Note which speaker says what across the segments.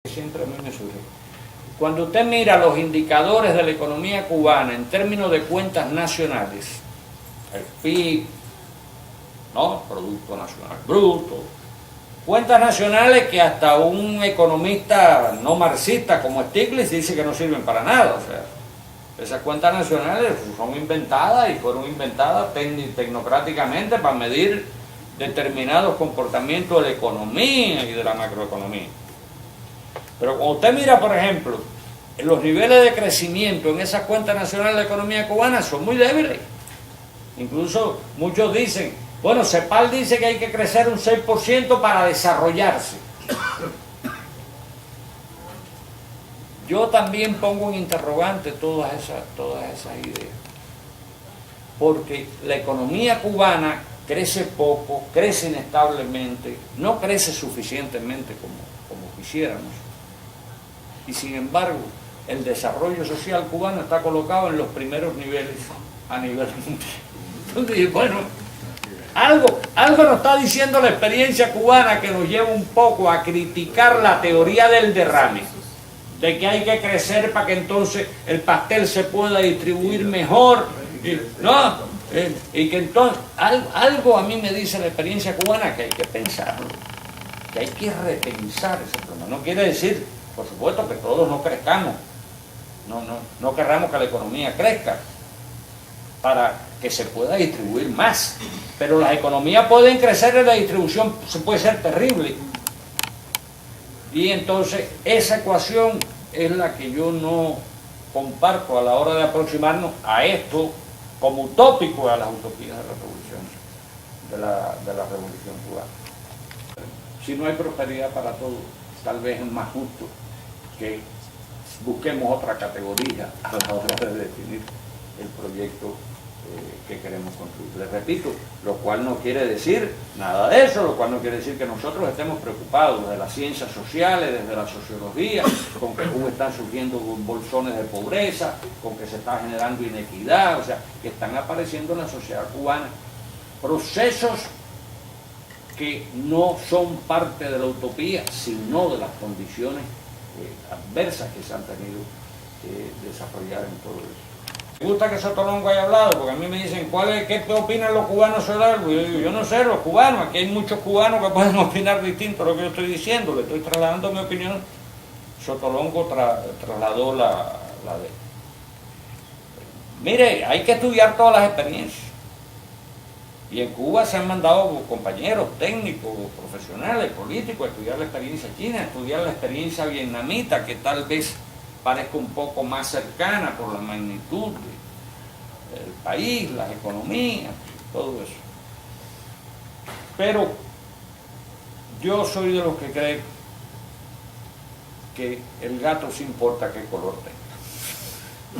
Speaker 1: siempre a mí me surge. Cuando usted mira los indicadores de la economía cubana en términos de cuentas nacionales, el PIB, ¿no? Producto Nacional Bruto, cuentas nacionales que hasta un economista no marxista como Stiglitz dice que no sirven para nada. O sea, esas cuentas nacionales son inventadas y fueron inventadas tecnocráticamente para medir determinados comportamientos de la economía y de la macroeconomía. Pero cuando usted mira, por ejemplo, los niveles de crecimiento en esas cuentas nacionales de la economía cubana son muy débiles. Incluso muchos dicen, bueno, CEPAL dice que hay que crecer un 6% para desarrollarse. Yo también pongo en interrogante todas esas ideas. Porque la economía cubana crece poco, crece inestablemente, no crece suficientemente como quisiéramos. Y sin embargo, el desarrollo social cubano está colocado en los primeros niveles a nivel mundial. Entonces, bueno, algo nos está diciendo la experiencia cubana que nos lleva un poco a criticar la teoría del derrame, de que hay que crecer para que entonces el pastel se pueda distribuir mejor, ¿no? Y que entonces, algo a mí me dice la experiencia cubana que hay que pensar, que hay que repensar ese problema. No quiere decir, por supuesto, que todos no crezcamos, no querramos que la economía crezca para que se pueda distribuir más, pero las economías pueden crecer y la distribución puede ser terrible, y entonces esa ecuación es la que yo no comparto a la hora de aproximarnos a esto como utópico, a las utopías de la revolución, de la revolución cubana. Si no hay prosperidad para todos, tal vez es más justo que busquemos otra categoría a la hora de definir el proyecto que queremos construir. Les repito, lo cual no quiere decir nada de eso, lo cual no quiere decir que nosotros estemos preocupados desde las ciencias sociales, desde la sociología, con que están surgiendo bolsones de pobreza, con que se está generando inequidad, o sea, que están apareciendo en la sociedad cubana procesos que no son parte de la utopía, sino de las condiciones adversas que se han tenido que desarrollar en todo eso. Me gusta que Sotolongo haya hablado, porque a mí me dicen, ¿qué opinan los cubanos sobre algo? Yo digo, yo no sé, los cubanos, aquí hay muchos cubanos que pueden opinar distinto a lo que yo estoy diciendo, le estoy trasladando mi opinión. Sotolongo trasladó la de él. Mire, hay que estudiar todas las experiencias. Y en Cuba se han mandado compañeros técnicos, profesionales, políticos a estudiar la experiencia china, a estudiar la experiencia vietnamita, que tal vez parezca un poco más cercana por la magnitud del país, las economías, todo eso. Pero yo soy de los que creen que el gato sí importa qué color tenga.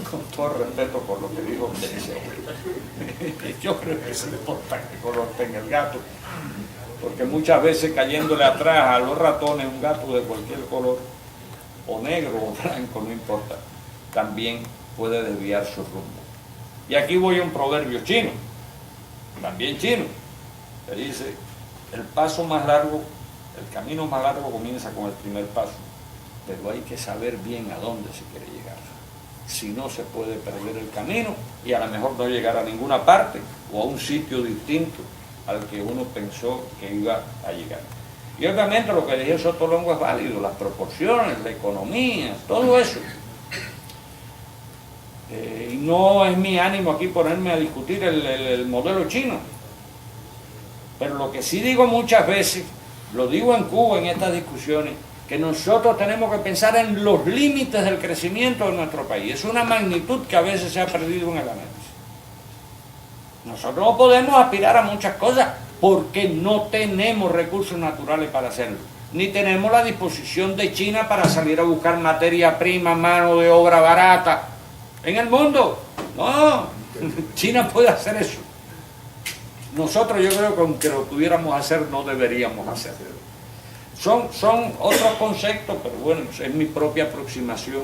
Speaker 1: Con todo respeto por lo que dijo usted, yo creo que sí importa qué color tenga el gato, porque muchas veces cayéndole atrás a los ratones, un gato de cualquier color, o negro o blanco, no importa, también puede desviar su rumbo. Y aquí voy a un proverbio chino, también chino, que dice, el paso más largo, el camino más largo comienza con el primer paso, pero hay que saber bien a dónde se quiere llegar. Si no, se puede perder el camino y a lo mejor no llegar a ninguna parte o a un sitio distinto al que uno pensó que iba a llegar. Y obviamente lo que dijo Sotolongo es válido, las proporciones, la economía, todo eso. Y no es mi ánimo aquí ponerme a discutir el modelo chino. Pero lo que sí digo muchas veces, lo digo en Cuba en estas discusiones, que nosotros tenemos que pensar en los límites del crecimiento de nuestro país. Es una magnitud que a veces se ha perdido en el análisis. Nosotros no podemos aspirar a muchas cosas porque no tenemos recursos naturales para hacerlo. Ni tenemos la disposición de China para salir a buscar materia prima, mano de obra barata en el mundo. No, China puede hacer eso. Nosotros yo creo que aunque lo pudiéramos hacer, no deberíamos hacerlo. Son otros conceptos, pero bueno, es mi propia aproximación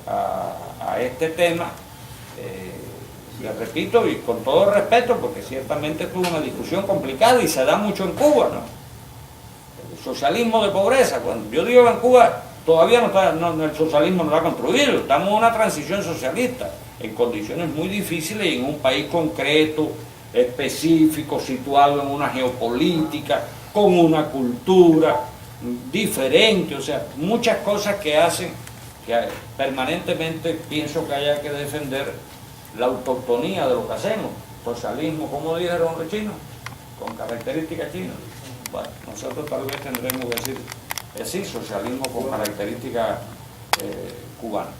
Speaker 1: a este tema. Les repito, y con todo respeto, porque ciertamente es una discusión complicada y se da mucho en Cuba, ¿no? El socialismo de pobreza, cuando yo digo en Cuba, todavía el socialismo no lo ha construido, estamos en una transición socialista, en condiciones muy difíciles y en un país concreto, específico, situado en una geopolítica, con una cultura diferente, o sea, muchas cosas que hacen que permanentemente pienso que haya que defender la autoctonía de lo que hacemos, socialismo, como dijeron los chinos, con características chinas. Bueno, nosotros tal vez tendremos que decir, sí, socialismo con características cubanas.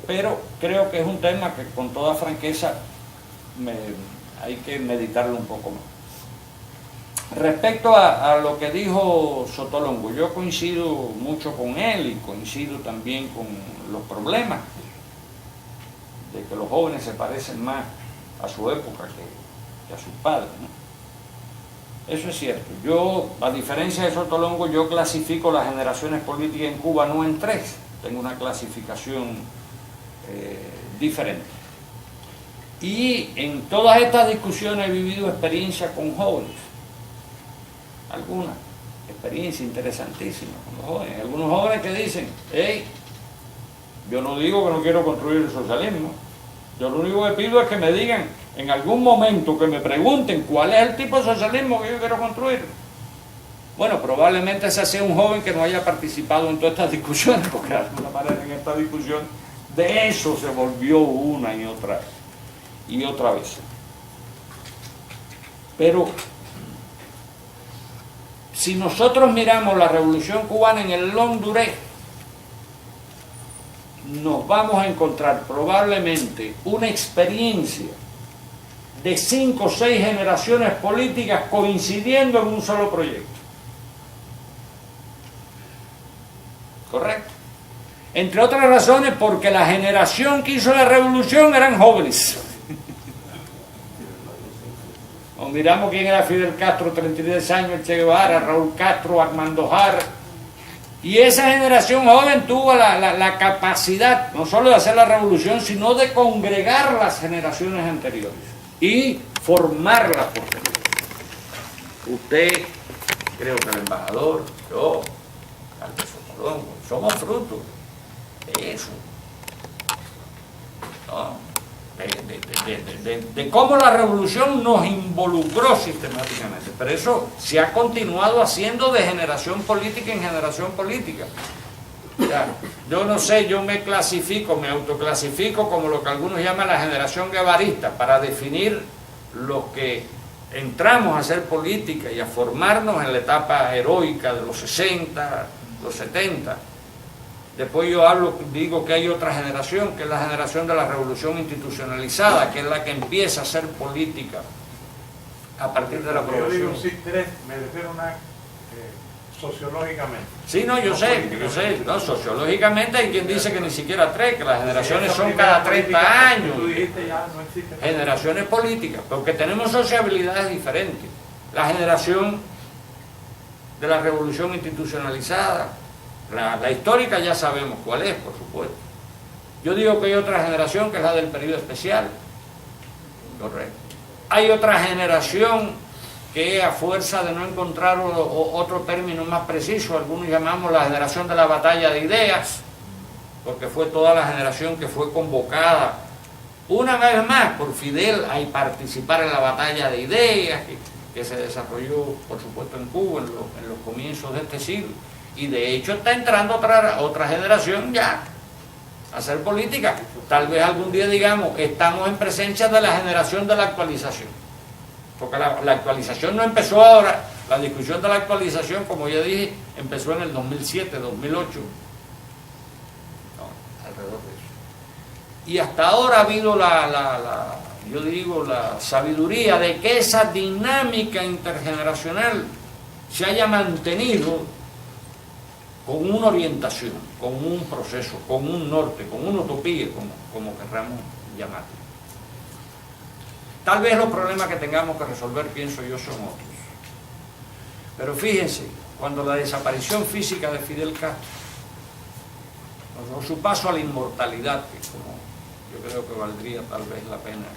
Speaker 1: Pero creo que es un tema que con toda franqueza hay que meditarlo un poco más. Respecto a lo que dijo Sotolongo, yo coincido mucho con él y coincido también con los problemas de que los jóvenes se parecen más a su época que a sus padres, ¿no? Eso es cierto. Yo, a diferencia de Sotolongo, yo clasifico las generaciones políticas en Cuba no en tres, tengo una clasificación diferente. Y en todas estas discusiones he vivido experiencia con jóvenes, alguna experiencia interesantísima con los jóvenes, algunos jóvenes que dicen, hey, yo no digo que no quiero construir el socialismo, yo lo único que pido es que me digan en algún momento, que me pregunten cuál es el tipo de socialismo que yo quiero construir. Bueno, probablemente ese sea un joven que no haya participado en todas estas discusiones, porque de alguna manera en esta discusión de eso se volvió una y otra vez. Pero si nosotros miramos la revolución cubana en el long durée, nos vamos a encontrar probablemente una experiencia de 5 o 6 generaciones políticas coincidiendo en un solo proyecto. ¿Correcto? Entre otras razones porque la generación que hizo la revolución eran jóvenes. O miramos quién era Fidel Castro, 33 años, Che Guevara, Raúl Castro, Armando Jara. Y esa generación joven tuvo la capacidad no solo de hacer la revolución, sino de congregar las generaciones anteriores y formarlas posteriores. Usted, creo que el embajador, yo, Carlos Sotolongo, somos fruto de eso. ¿No? De cómo la revolución nos involucró sistemáticamente, pero eso se ha continuado haciendo de generación política en generación política. Ya, yo no sé, yo me autoclasifico como lo que algunos llaman la generación guevarista, para definir los que entramos a hacer política y a formarnos en la etapa heroica de los 60, los 70. Después yo digo que hay otra generación, que es la generación de la revolución institucionalizada, que es la que empieza a hacer política a partir de la aprobación.
Speaker 2: Yo digo sí, tres, me refiero a una sociológicamente.
Speaker 1: Sí, no, yo sé, no, sociológicamente hay quien dice que ni siquiera tres, que las generaciones son cada 30 años.
Speaker 2: Tú dijiste ya no existe.
Speaker 1: Generaciones políticas, porque tenemos sociabilidades diferentes. La generación de la revolución institucionalizada, la histórica ya sabemos cuál es, por supuesto. Yo digo que hay otra generación que es la del periodo especial. Correcto. Hay otra generación que a fuerza de no encontrar otro término más preciso, algunos llamamos la generación de la batalla de ideas, porque fue toda la generación que fue convocada una vez más por Fidel a participar en la batalla de ideas que se desarrolló, por supuesto, en Cuba en los comienzos de este siglo. Y de hecho está entrando otra generación ya a hacer política. Tal vez algún día digamos, estamos en presencia de la generación de la actualización. Porque la actualización no empezó ahora, la discusión de la actualización, como ya dije, empezó en el 2007, 2008. No, alrededor de eso. Y hasta ahora ha habido la sabiduría de que esa dinámica intergeneracional se haya mantenido con una orientación, con un proceso, con un norte, con una utopía, como querramos llamarlo. Tal vez los problemas que tengamos que resolver, pienso yo, son otros. Pero fíjense, cuando la desaparición física de Fidel Castro, o su paso a la inmortalidad, que como yo creo que valdría tal vez la pena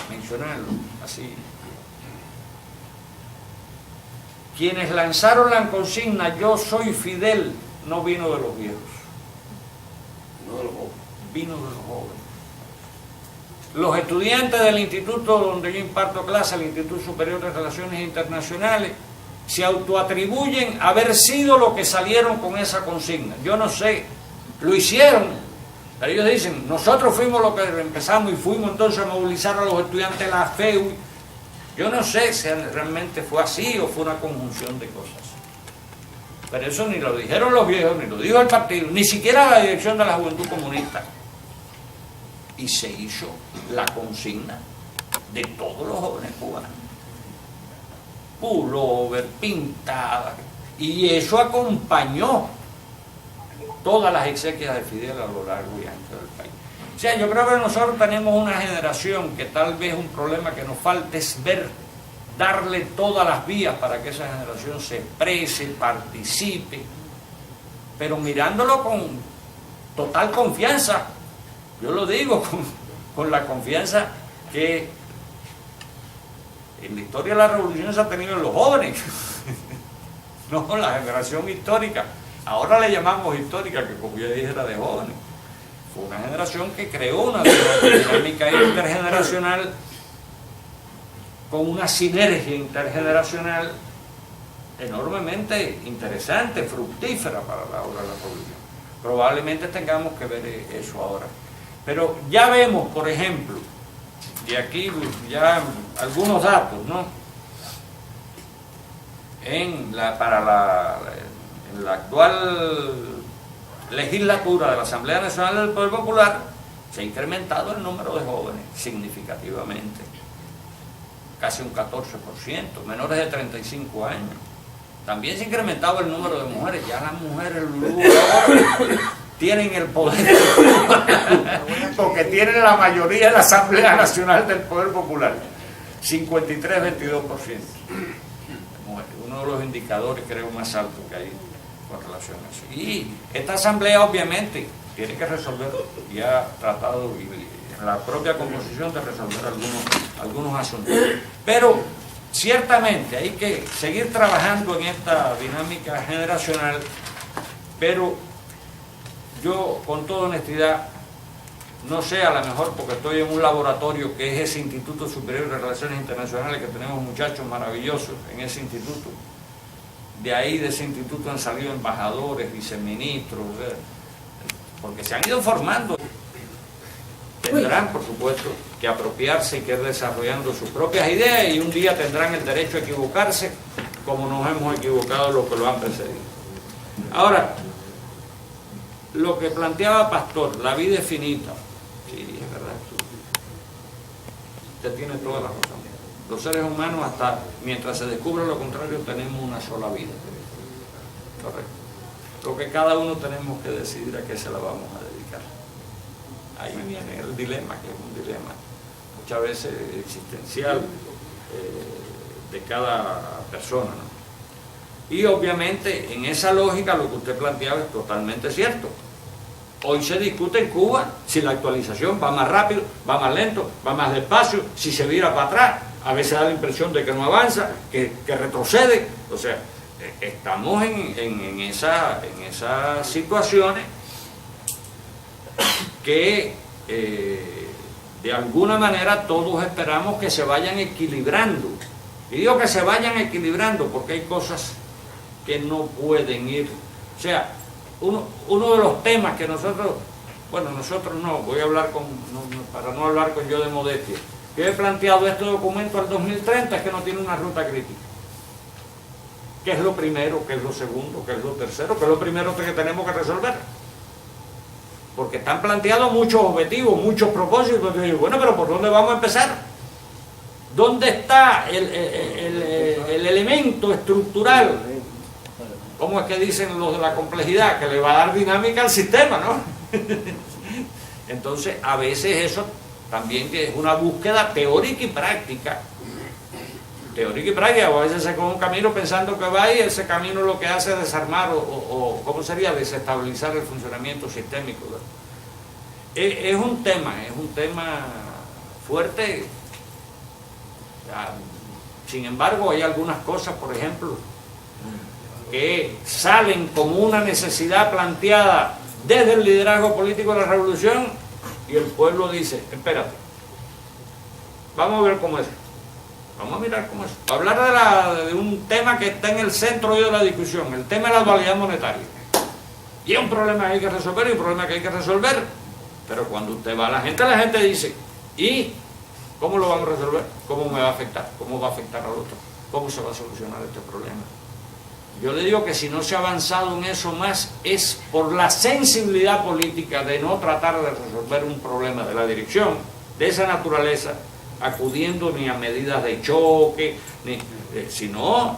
Speaker 1: mencionarlo así, quienes lanzaron la consigna "Yo soy Fidel", no vino de los viejos, no de los jóvenes, vino de los jóvenes. Los estudiantes del instituto donde yo imparto clase, el Instituto Superior de Relaciones Internacionales, se autoatribuyen haber sido los que salieron con esa consigna. Yo no sé, lo hicieron, pero ellos dicen, nosotros fuimos los que empezamos y fuimos entonces a movilizar a los estudiantes de la FEU. Yo no sé si realmente fue así o fue una conjunción de cosas. Pero eso ni lo dijeron los viejos, ni lo dijo el partido, ni siquiera la dirección de la Juventud Comunista. Y se hizo la consigna de todos los jóvenes cubanos. Pullover, pintada, y eso acompañó todas las exequias de Fidel a lo largo y ancho del país. O sea, yo creo que nosotros tenemos una generación que tal vez un problema que nos falta es darle todas las vías para que esa generación se exprese, participe, pero mirándolo con total confianza. Yo lo digo con la confianza que en la historia de la revolución se ha tenido en los jóvenes, no la generación histórica. Ahora le llamamos histórica, que como ya dije era de jóvenes. Fue una generación que creó una dinámica intergeneracional con una sinergia intergeneracional enormemente interesante, fructífera para la obra de la revolución. Probablemente tengamos que ver eso ahora. Pero ya vemos, por ejemplo, y aquí ya algunos datos, ¿no? En la actual legislatura de la Asamblea Nacional del Poder Popular se ha incrementado el número de jóvenes significativamente, casi un 14%, menores de 35 años. También se ha incrementado el número de mujeres, ya las mujeres tienen el poder, porque tienen la mayoría de la Asamblea Nacional del Poder Popular, 53-22%. Uno de los indicadores creo más altos que hay con relación a eso. Y esta asamblea obviamente tiene que resolver, y ha tratado en la propia composición de resolver algunos asuntos. Pero ciertamente hay que seguir trabajando en esta dinámica generacional, pero yo con toda honestidad, no sé, a lo mejor porque estoy en un laboratorio que es ese Instituto Superior de Relaciones Internacionales, que tenemos muchachos maravillosos en ese instituto. De ahí, de ese instituto, han salido embajadores, viceministros, porque se han ido formando. Tendrán, por supuesto, que apropiarse y que ir desarrollando sus propias ideas, y un día tendrán el derecho a equivocarse, como nos hemos equivocado los que lo han precedido. Ahora, lo que planteaba Pastor, la vida es finita. Sí, es verdad. Usted tiene toda la razón. Los seres humanos, hasta mientras se descubra lo contrario, tenemos una sola vida. Correcto. Lo que cada uno tenemos que decidir a qué se la vamos a dedicar. Ahí viene el dilema, que es un dilema muchas veces existencial de cada persona, ¿no? Y obviamente en esa lógica lo que usted planteaba es totalmente cierto. Hoy se discute en Cuba si la actualización va más rápido, va más lento, va más despacio, si se vira para atrás. A veces da la impresión de que no avanza, que retrocede. O sea, estamos en esas situaciones que de alguna manera todos esperamos que se vayan equilibrando. Y digo que se vayan equilibrando porque hay cosas que no pueden ir. O sea, uno de los temas que nosotros no, voy a hablar para no hablar con yo de modestia. Yo he planteado este documento al 2030, es que no tiene una ruta crítica. ¿Qué es lo primero? ¿Qué es lo segundo? ¿Qué es lo tercero? ¿Qué es lo primero que tenemos que resolver? Porque están planteados muchos objetivos, muchos propósitos. Y digo, bueno, pero ¿por dónde vamos a empezar? ¿Dónde está el elemento estructural? ¿Cómo es que dicen los de la complejidad? Que le va a dar dinámica al sistema, ¿no? Entonces, a veces eso también que es una búsqueda teórica y práctica. Teórica y práctica, a veces se coge un camino pensando que va y ese camino lo que hace es desarmar o ¿cómo sería? Desestabilizar el funcionamiento sistémico, ¿verdad? Es un tema fuerte. Sin embargo, hay algunas cosas, por ejemplo, que salen como una necesidad planteada desde el liderazgo político de la revolución, y el pueblo dice, espérate, vamos a ver cómo es, vamos a mirar cómo es, hablar de un tema que está en el centro hoy de la discusión, el tema de la dualidad monetaria, y es un problema que hay que resolver, y un problema que hay que resolver, pero cuando usted va a la gente dice, ¿y cómo lo vamos a resolver? ¿Cómo me va a afectar? ¿Cómo va a afectar al otro? ¿Cómo se va a solucionar este problema? Yo le digo que si no se ha avanzado en eso más es por la sensibilidad política de no tratar de resolver un problema de la dirección de esa naturaleza, acudiendo ni a medidas de choque, sino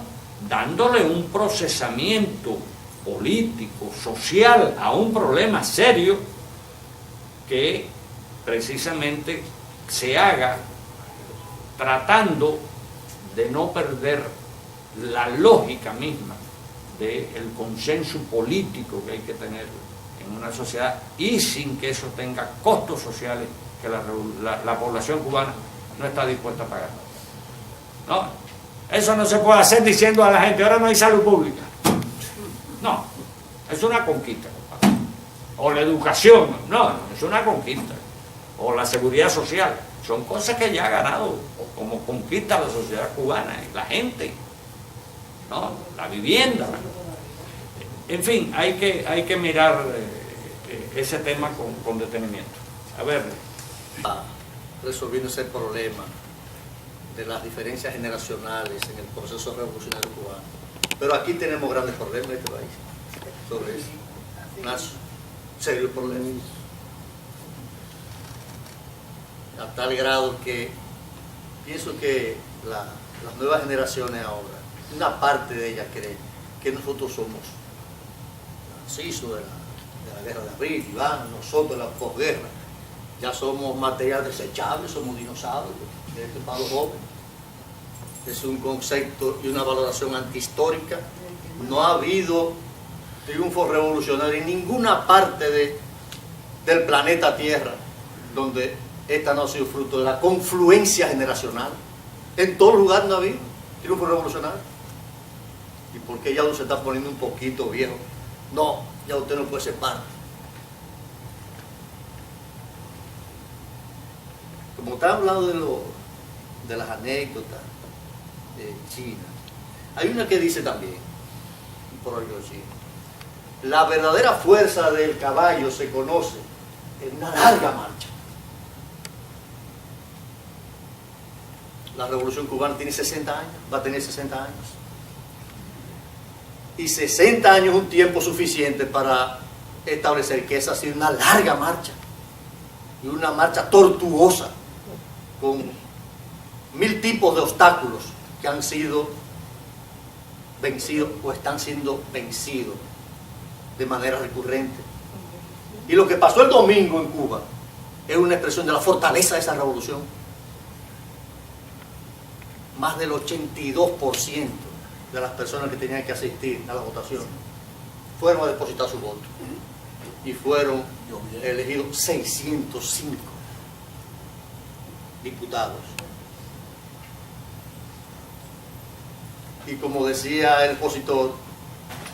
Speaker 1: dándole un procesamiento político, social a un problema serio que precisamente se haga tratando de no perder la lógica misma del consenso político que hay que tener en una sociedad, y sin que eso tenga costos sociales que la población cubana no está dispuesta a pagar. No, eso no se puede hacer diciendo a la gente, ahora no hay salud pública. No, es una conquista, compadre. O la educación, no, es una conquista. O la seguridad social, son cosas que ya ha ganado como conquista la sociedad cubana y la gente, ¿no? La vivienda. En fin, hay que mirar ese tema con detenimiento. A ver.
Speaker 3: Resolviendo ese problema de las diferencias generacionales en el proceso revolucionario cubano. Pero aquí tenemos grandes problemas en este país sobre eso. Más serios problemas. A tal grado que pienso que las nuevas generaciones ahora, una parte de ellas cree que nosotros somos narcisos de la guerra de abril, Iván, nosotros de la posguerra, ya somos material desechable, somos dinosaurios, para los jóvenes. Es un concepto y una valoración antihistórica. No ha habido triunfo revolucionario en ninguna parte del planeta Tierra donde esta no ha sido fruto de la confluencia generacional. En todo lugar no ha habido triunfo revolucionario. ¿Y por qué ya uno se está poniendo un poquito viejo? No, ya usted no puede ser parte. Como está hablando de las anécdotas de China, hay una que dice también, por algo chino, la verdadera fuerza del caballo se conoce en una larga marcha. La Revolución Cubana tiene 60 años, va a tener 60 años. Y 60 años es un tiempo suficiente para establecer que esa ha sido una larga marcha. Y una marcha tortuosa, con 1000 tipos de obstáculos que han sido vencidos o están siendo vencidos de manera recurrente. Y lo que pasó el domingo en Cuba es una expresión de la fortaleza de esa revolución. Más del 82% de las personas que tenían que asistir a la votación fueron a depositar su voto y fueron elegidos 605 diputados. Y como decía el expositor,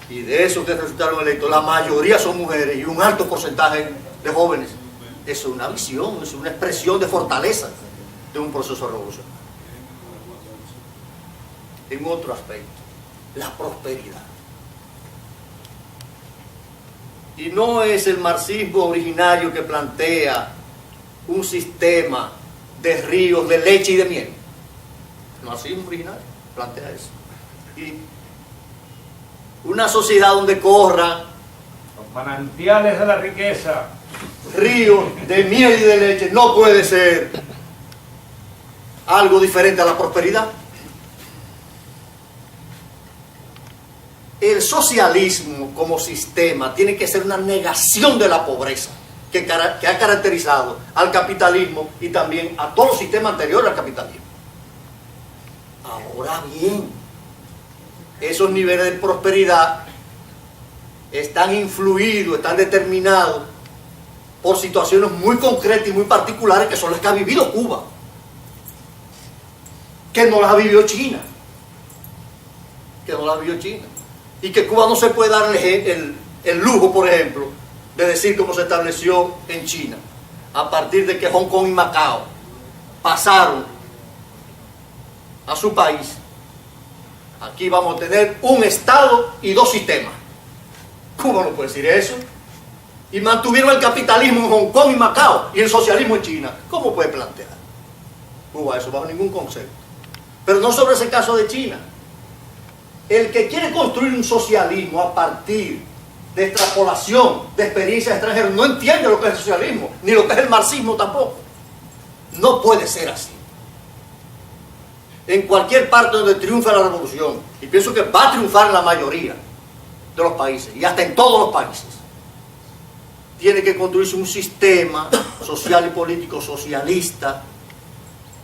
Speaker 3: y de esos que resultaron electos, la mayoría son mujeres y un alto porcentaje de jóvenes. Eso es una visión, es una expresión de fortaleza de un proceso revolucionario. En otro aspecto, la prosperidad. Y no es el marxismo originario que plantea un sistema de ríos de leche y de miel. El marxismo originario plantea eso. Y una sociedad donde corran
Speaker 1: los manantiales de la riqueza,
Speaker 3: ríos de miel y de leche, no puede ser algo diferente a la prosperidad. El socialismo como sistema tiene que ser una negación de la pobreza que ha caracterizado al capitalismo y también a todo el sistema anterior al capitalismo. Ahora bien, esos niveles de prosperidad están influidos, están determinados por situaciones muy concretas y muy particulares que son las que ha vivido Cuba, que no las ha vivido China, y que Cuba no se puede dar el lujo, por ejemplo, de decir cómo se estableció en China, a partir de que Hong Kong y Macao pasaron a su país. Aquí vamos a tener un Estado y dos sistemas. Cuba no puede decir eso. Y mantuvieron el capitalismo en Hong Kong y Macao y el socialismo en China. ¿Cómo puede plantear Cuba eso bajo ningún concepto? Pero no sobre ese caso de China. El que quiere construir un socialismo a partir de extrapolación de experiencias extranjeras no entiende lo que es el socialismo, ni lo que es el marxismo tampoco. No puede ser así. En cualquier parte donde triunfa la revolución, y pienso que va a triunfar en la mayoría de los países, y hasta en todos los países, tiene que construirse un sistema social y político socialista,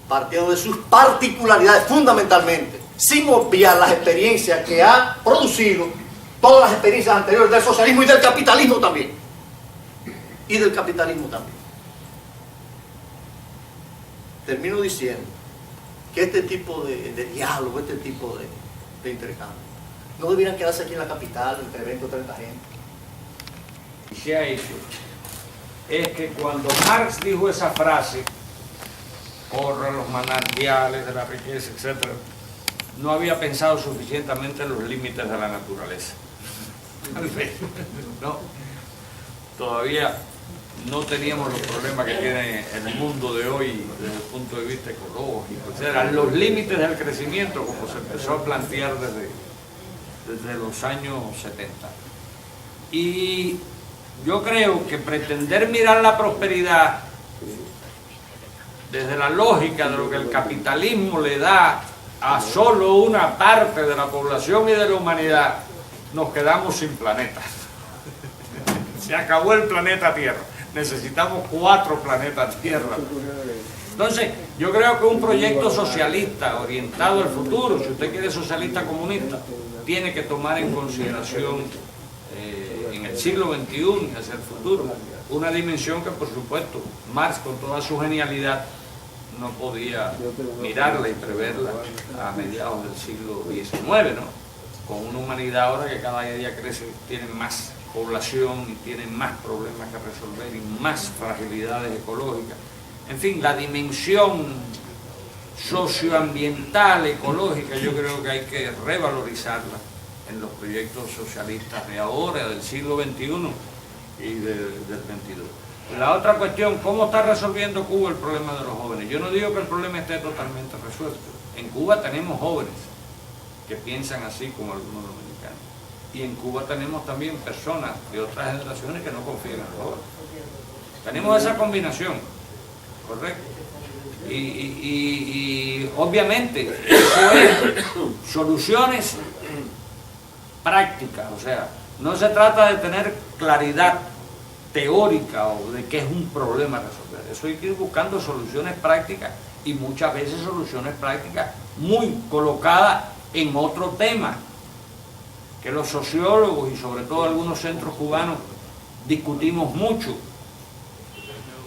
Speaker 3: partiendo de sus particularidades fundamentalmente, sin obviar las experiencias que ha producido todas las experiencias anteriores del socialismo y del capitalismo también. Y del capitalismo también. Termino diciendo que este tipo de diálogo, este tipo de intercambio, no debieran quedarse aquí en la capital entre 20 o 30 gente.
Speaker 1: Y se ha hecho es que cuando Marx dijo esa frase, corran los manantiales de la riqueza, etc., no había pensado suficientemente en los límites de la naturaleza. Tal vez, no. Todavía no teníamos los problemas que tiene el mundo de hoy desde el punto de vista ecológico, etc. Los límites del crecimiento, como se empezó a plantear desde los años 70. Y yo creo que pretender mirar la prosperidad desde la lógica de lo que el capitalismo le da a solo una parte de la población y de la humanidad, nos quedamos sin planeta. Se acabó el planeta Tierra. Necesitamos 4 planetas Tierra. Entonces, yo creo que un proyecto socialista orientado al futuro, si usted quiere socialista comunista, tiene que tomar en consideración en el siglo XXI, hacia el futuro, una dimensión que, por supuesto, Marx, con toda su genialidad, no podía mirarla y preverla a mediados del siglo XIX, ¿no? Con una humanidad ahora que cada día crece, tiene más población y tiene más problemas que resolver y más fragilidades ecológicas. En fin, la dimensión socioambiental, ecológica, yo creo que hay que revalorizarla en los proyectos socialistas de ahora, del siglo XXI y del XXII. La otra cuestión, ¿cómo está resolviendo Cuba el problema de los jóvenes? Yo no digo que el problema esté totalmente resuelto. En Cuba tenemos jóvenes que piensan así como algunos dominicanos. Y en Cuba tenemos también personas de otras generaciones que no confían en los jóvenes. Tenemos esa combinación, ¿correcto? Y obviamente eso es soluciones prácticas, o sea, no se trata de tener claridad teórica o de qué es un problema a resolver. Eso hay que ir buscando soluciones prácticas y muchas veces soluciones prácticas muy colocadas en otro tema que los sociólogos y sobre todo algunos centros cubanos discutimos mucho.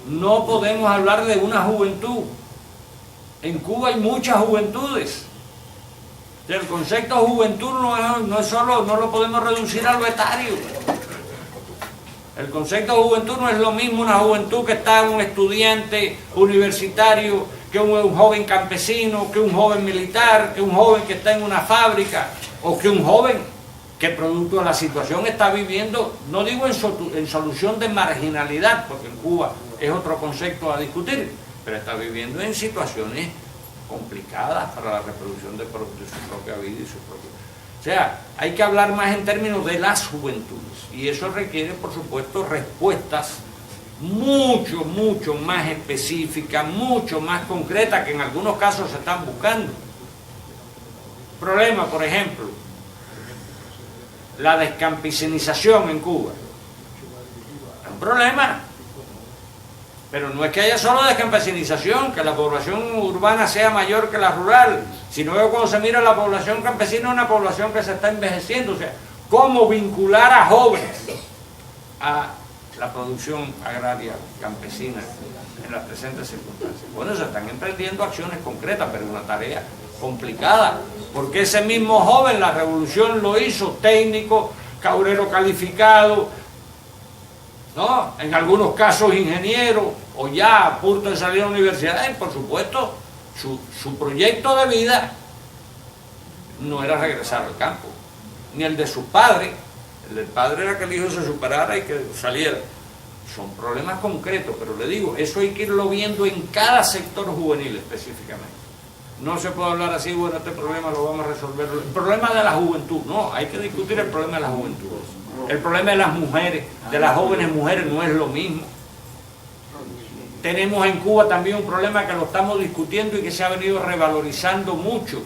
Speaker 1: No podemos hablar de una juventud. En Cuba hay muchas juventudes. El concepto de juventud no es solo, no lo podemos reducir a lo etario. El concepto de juventud no es lo mismo una juventud que está un estudiante universitario, que un joven campesino, que un joven militar, que un joven que está en una fábrica, o que un joven que producto de la situación está viviendo, no digo en solución de marginalidad, porque en Cuba es otro concepto a discutir, pero está viviendo en situaciones complicadas para la reproducción de su propia vida y su propio. O sea, hay que hablar más en términos de las juventudes y eso requiere, por supuesto, respuestas mucho más específicas, mucho más concretas que en algunos casos se están buscando. Problema, por ejemplo, la descampesinización en Cuba. Es un problema. Pero no es que haya solo descampesinización, que la población urbana sea mayor que la rural, sino que cuando se mira la población campesina es una población que se está envejeciendo. O sea, ¿cómo vincular a jóvenes a la producción agraria campesina en las presentes circunstancias? Bueno, se están emprendiendo acciones concretas, pero es una tarea complicada, porque ese mismo joven la revolución lo hizo técnico, cabrero calificado, ¿no? En algunos casos ingeniero, o ya a punto de salir a la universidad, y por supuesto su proyecto de vida no era regresar al campo, ni el de su padre. El del padre era que el hijo se superara y que saliera. Son problemas concretos, pero le digo, eso hay que irlo viendo en cada sector juvenil específicamente. No se puede hablar así, bueno, este problema lo vamos a resolver. El problema de la juventud, no, hay que discutir el problema de la juventud. El problema de las mujeres, de las jóvenes mujeres, no es lo mismo. Tenemos en Cuba también un problema que lo estamos discutiendo y que se ha venido revalorizando mucho.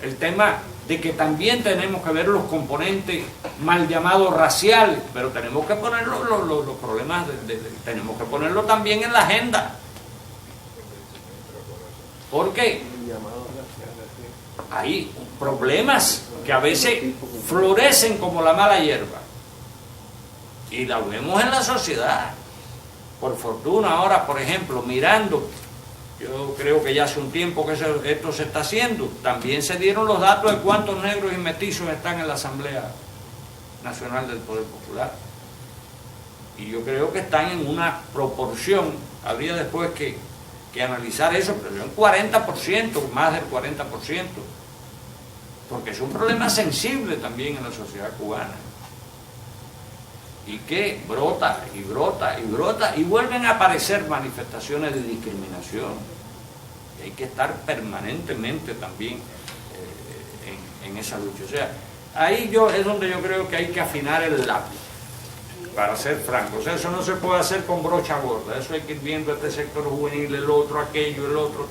Speaker 1: El tema de que también tenemos que ver los componentes mal llamados raciales, pero tenemos que poner los problemas, tenemos que ponerlo también en la agenda. ¿Por qué? Hay problemas que a veces florecen como la mala hierba y la vemos en la sociedad. Por fortuna ahora, por ejemplo, mirando, yo creo que ya hace un tiempo que esto se está haciendo, también se dieron los datos de cuántos negros y mestizos están en la Asamblea Nacional del Poder Popular. Y yo creo que están en una proporción, habría después que analizar eso, pero en 40%, más del 40%, porque es un problema sensible también en la sociedad cubana. Y que brota y brota y brota y vuelven a aparecer manifestaciones de discriminación. Y hay que estar permanentemente también en esa lucha. O sea, ahí es donde yo creo que hay que afinar el lápiz, para ser franco. O sea, eso no se puede hacer con brocha gorda. Eso hay que ir viendo este sector juvenil, el otro, aquello, el otro,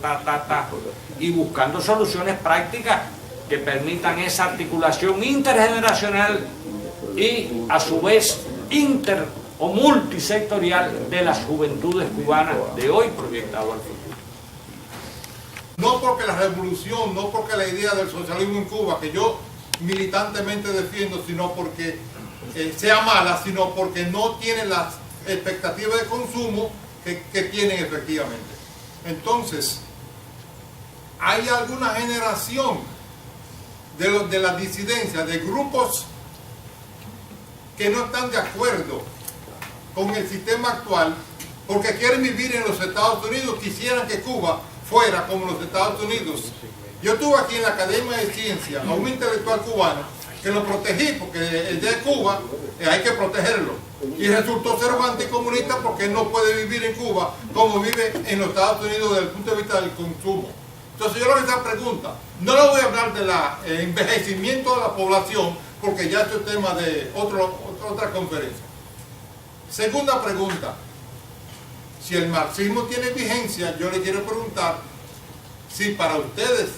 Speaker 1: y buscando soluciones prácticas que permitan esa articulación intergeneracional y a su vez inter o multisectorial de las juventudes cubanas de hoy proyectado al futuro.
Speaker 4: No porque la revolución, no porque la idea del socialismo en Cuba, que yo militantemente defiendo, sino porque sea mala, sino porque no tiene las expectativas de consumo que tienen efectivamente. Entonces, hay alguna generación de la disidencia, de grupos que no están de acuerdo con el sistema actual, porque quieren vivir en los Estados Unidos, quisieran que Cuba fuera como los Estados Unidos. Yo estuve aquí en la Academia de Ciencias a un intelectual cubano que lo protegí, porque el de Cuba hay que protegerlo, y resultó ser un anticomunista porque él no puede vivir en Cuba como vive en los Estados Unidos desde el punto de vista del consumo. Entonces yo le hago esa pregunta, no le voy a hablar del envejecimiento de la población, porque ya es tema de otra conferencia. Segunda pregunta, si el marxismo tiene vigencia, yo le quiero preguntar si para ustedes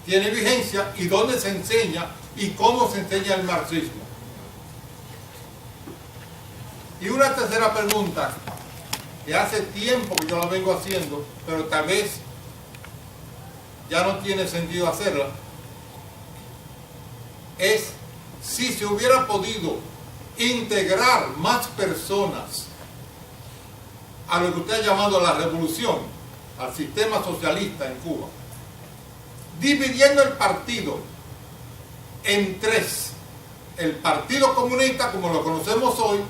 Speaker 4: tiene vigencia y dónde se enseña y cómo se enseña el marxismo. Y una tercera pregunta, que hace tiempo que yo la vengo haciendo, pero tal vez ya no tiene sentido hacerla, es si se hubiera podido integrar más personas a lo que usted ha llamado la revolución, al sistema socialista en Cuba, dividiendo el partido en tres: el Partido Comunista como lo conocemos hoy,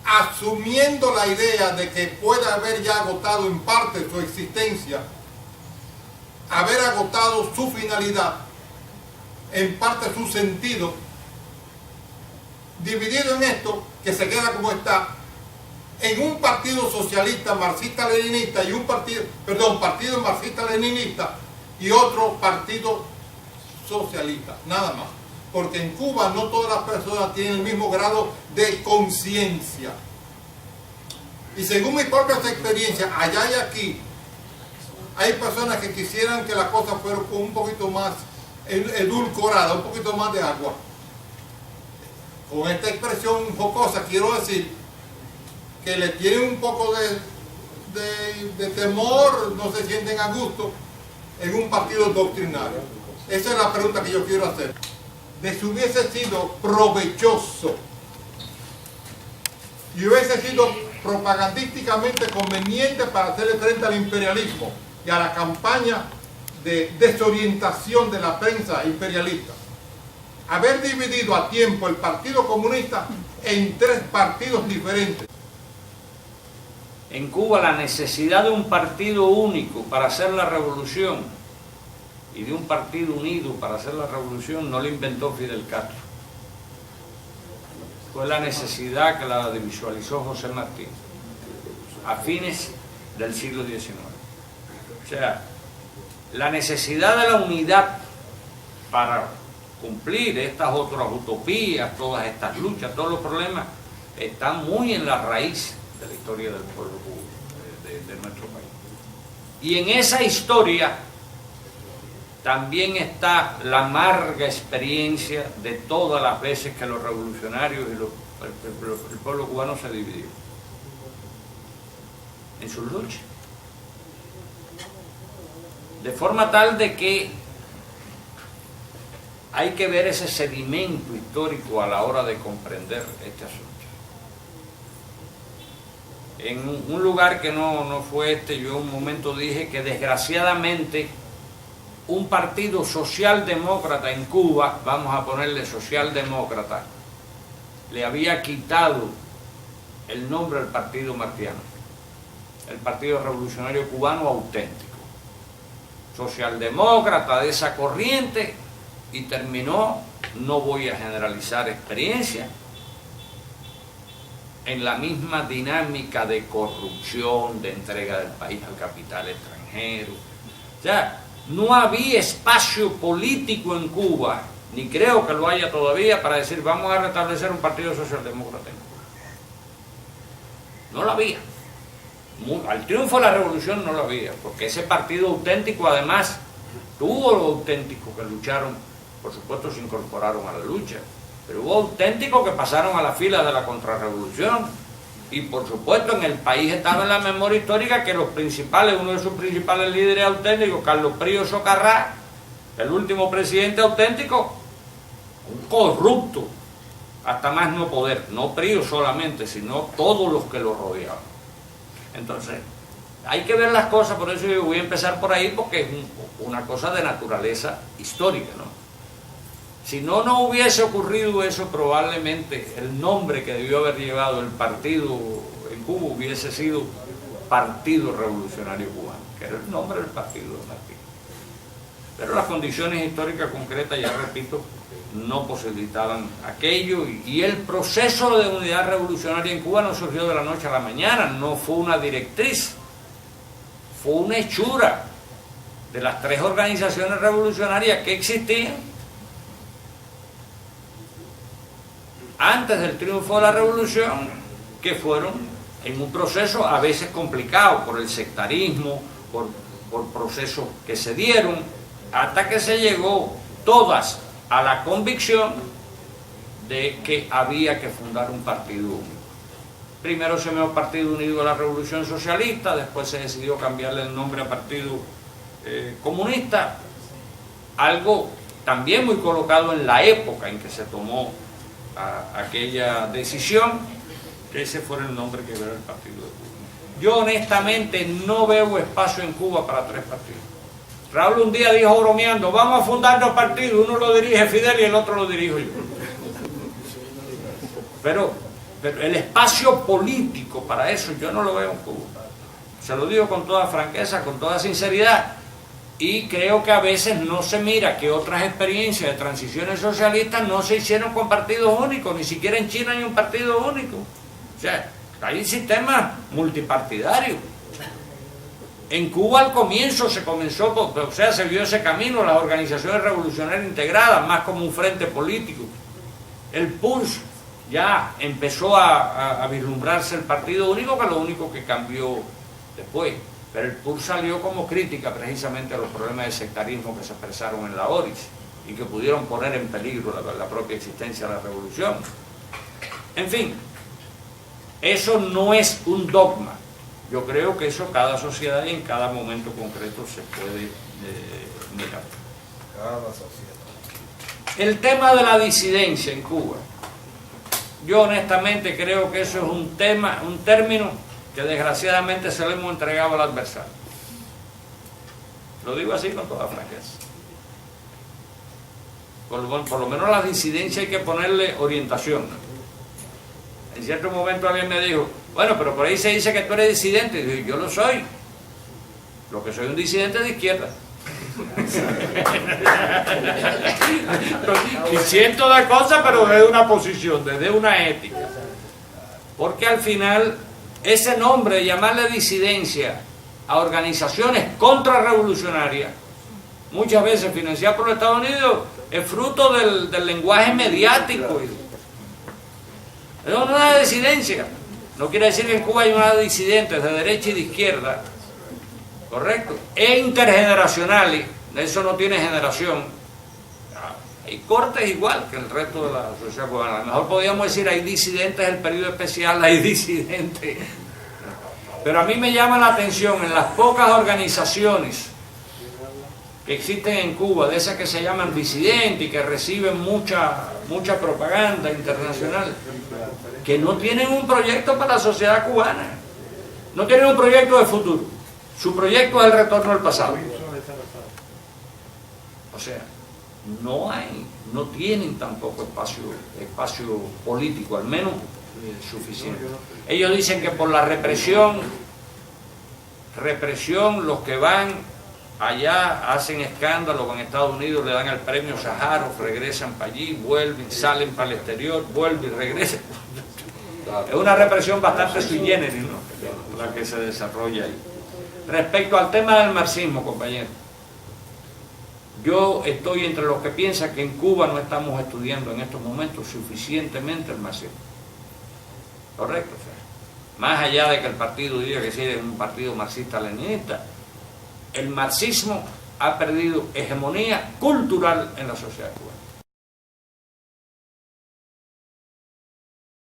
Speaker 4: asumiendo la idea de que puede haber ya agotado en parte su existencia, haber agotado su finalidad, en parte su sentido, dividido en esto, que se queda como está, en un partido socialista marxista-leninista y partido marxista-leninista y otro partido socialista, nada más. Porque en Cuba no todas las personas tienen el mismo grado de conciencia. Y según mis propias experiencias, allá y aquí, hay personas que quisieran que la cosa fuera un poquito más edulcorada, un poquito más de agua. Con esta expresión jocosa quiero decir que le tienen un poco de temor, no se sienten a gusto en un partido doctrinario. Esa es la pregunta que yo quiero hacer. De si hubiese sido provechoso y hubiese sido propagandísticamente conveniente para hacerle frente al imperialismo, y a la campaña de desorientación de la prensa imperialista. Haber dividido a tiempo el Partido Comunista en 3 partidos diferentes.
Speaker 1: En Cuba la necesidad de un partido único para hacer la revolución y de un partido unido para hacer la revolución no la inventó Fidel Castro. Fue la necesidad que la visualizó José Martí a fines del siglo XIX. O sea, la necesidad de la unidad para cumplir estas otras utopías, todas estas luchas, todos los problemas, están muy en la raíz de la historia del pueblo de nuestro país. Y en esa historia también está la amarga experiencia de todas las veces que los revolucionarios y el pueblo cubano se dividió en sus luchas. De forma tal de que hay que ver ese sedimento histórico a la hora de comprender este asunto. En un lugar que no fue este, yo en un momento dije que desgraciadamente un partido socialdemócrata en Cuba, vamos a ponerle socialdemócrata, le había quitado el nombre al partido martiano, el Partido Revolucionario Cubano auténtico. Socialdemócrata de esa corriente, y terminó, no voy a generalizar experiencia, en la misma dinámica de corrupción, de entrega del país al capital extranjero. O sea, no había espacio político en Cuba, ni creo que lo haya todavía, para decir vamos a restablecer un partido socialdemócrata en Cuba. No lo había. Al triunfo de la revolución no lo había, porque ese partido auténtico además tuvo los auténticos que lucharon, por supuesto se incorporaron a la lucha, pero hubo auténticos que pasaron a la fila de la contrarrevolución, y por supuesto en el país estaba en la memoria histórica que los principales, uno de sus principales líderes auténticos, Carlos Prío Socarrá, el último presidente auténtico, un corrupto, hasta más no poder, no Prío solamente, sino todos los que lo rodeaban. Entonces, hay que ver las cosas, por eso yo voy a empezar por ahí, porque es una cosa de naturaleza histórica, ¿no? Si no hubiese ocurrido eso, probablemente el nombre que debió haber llevado el partido en Cuba hubiese sido Partido Revolucionario Cubano, que era el nombre del partido de Martí. Pero las condiciones históricas concretas, ya repito, no posibilitaban aquello, y el proceso de unidad revolucionaria en Cuba no surgió de la noche a la mañana, no fue una directriz, fue una hechura de las 3 organizaciones revolucionarias que existían antes del triunfo de la revolución, que fueron en un proceso a veces complicado por el sectarismo, por procesos que se dieron, hasta que se llegó todas a la convicción de que había que fundar un partido único. Primero se llamó Partido Unido de la Revolución Socialista, después se decidió cambiarle el nombre a Partido Comunista, algo también muy colocado en la época en que se tomó aquella decisión, que ese fuera el nombre que era el Partido de Cuba. Yo honestamente no veo espacio en Cuba para 3 partidos. Raúl un día dijo bromeando, vamos a fundar 2 partidos, uno lo dirige Fidel y el otro lo dirijo yo. Pero el espacio político para eso yo no lo veo en Cuba. Se lo digo con toda franqueza, con toda sinceridad, y creo que a veces no se mira que otras experiencias de transiciones socialistas no se hicieron con partidos únicos, ni siquiera en China hay un partido único. O sea, hay sistemas multipartidarios. En Cuba al comienzo se comenzó, se vio ese camino, las organizaciones revolucionarias integradas, más como un frente político. El PURS ya empezó a vislumbrarse el partido único, que es lo único que cambió después. Pero el PURS salió como crítica precisamente a los problemas de sectarismo que se expresaron en la ORIS y que pudieron poner en peligro la propia existencia de la revolución. En fin, eso no es un dogma. Yo creo que eso cada sociedad y en cada momento concreto se puede mirar.
Speaker 5: Cada sociedad.
Speaker 1: El tema de la disidencia en Cuba. Yo honestamente creo que eso es un término que desgraciadamente se lo hemos entregado al adversario. Lo digo así con toda franqueza. Por lo menos a la disidencia hay que ponerle orientación, ¿no? En cierto momento alguien me dijo, bueno, pero por ahí se dice que tú eres disidente. Y digo, yo lo soy. Lo que soy un disidente de izquierda. Diciendo de cosas, pero desde una posición, desde una ética. Porque al final, ese nombre de llamarle disidencia a organizaciones contrarrevolucionarias, muchas veces financiadas por los Estados Unidos, es fruto del lenguaje mediático. Es una disidencia. No quiere decir que en Cuba hay una disidentes de derecha y de izquierda, correcto, e intergeneracionales, eso no tiene generación. Hay cortes igual que el resto de la sociedad cubana. A lo mejor podríamos decir hay disidentes del periodo especial, hay disidentes. Pero a mí me llama la atención en las pocas organizaciones que existen en Cuba, de esas que se llaman disidentes y que reciben mucha propaganda internacional, que no tienen un proyecto para la sociedad cubana, no tienen un proyecto de futuro. Su proyecto es el retorno al pasado. O sea, no tienen tampoco espacio político, al menos suficiente. Ellos dicen que por la represión, los que van allá hacen escándalo con Estados Unidos, le dan el premio Sájarov, regresan para allí, vuelven, salen para el exterior, vuelven y regresan. Es una represión bastante sui generis, ¿no?, la que se desarrolla ahí. Respecto al tema del marxismo, compañero, yo estoy entre los que piensan que en Cuba no estamos estudiando en estos momentos suficientemente el marxismo. Correcto, o sea, más allá de que el partido diga que sí es un partido marxista-leninista, el marxismo ha perdido hegemonía cultural en la sociedad cubana.